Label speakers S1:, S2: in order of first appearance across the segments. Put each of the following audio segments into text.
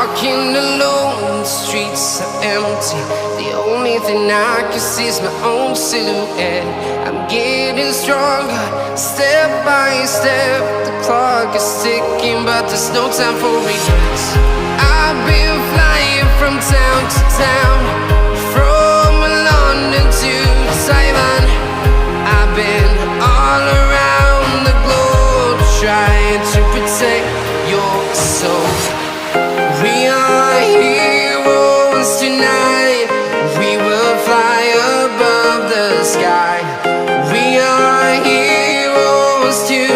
S1: walking alone, the streets are empty. The only thing I can see is my own silhouette. I'm getting stronger, step by step. The clock is ticking, but there's no time for regrets. I've been flying from town to town, from London to Taiwan. I've been all around the globe, trying to protect your soul. We are heroes tonight. We will fly above the sky. We are heroes tonight.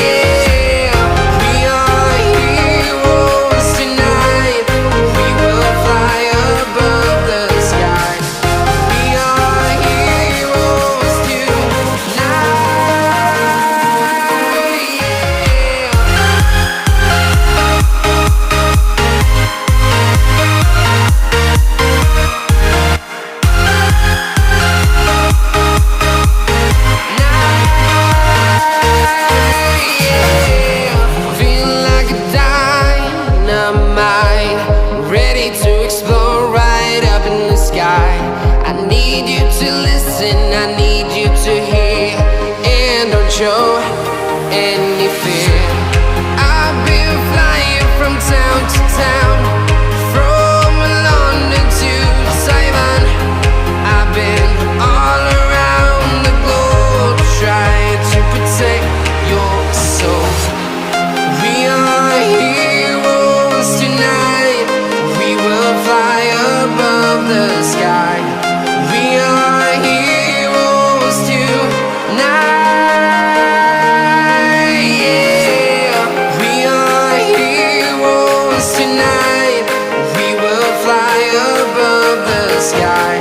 S1: Yeah. We are heroes tonight. We will fly above the sky. We are heroes tonight. I need you to hear, and don't show any fear. I've been flying from town to town, from London to Taiwan. I've been all around the globe, trying to protect your soul. We are heroes tonight. We will fly above the sky. We are heroes tonight. Yeah. We are heroes tonight. We will fly above the sky.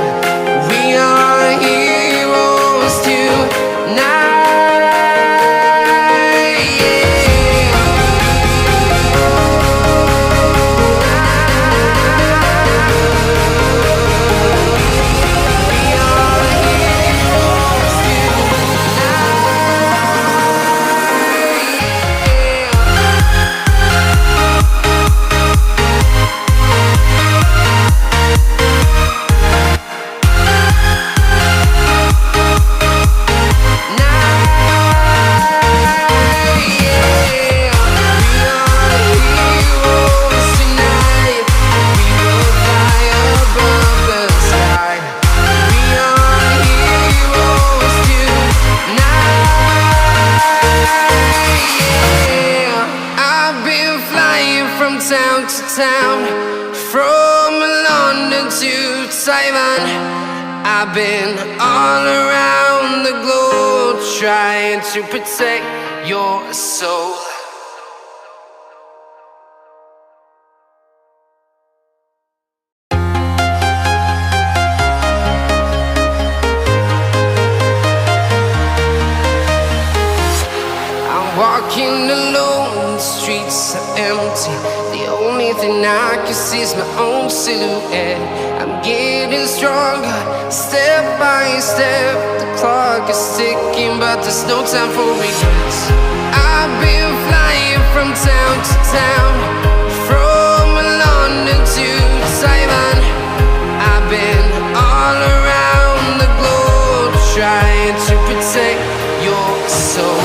S1: We are heroes tonight. Town to town, from London to Taiwan. I've been all around the globe, trying to protect your soul. I'm walking alone, the streets are empty. The only thing I can see is my own silhouette. I'm getting stronger, step by step. The clock is ticking, but there's no time for regrets. I've been flying from town to town, from London to Taiwan. I've been all around the globe, trying to protect your soul.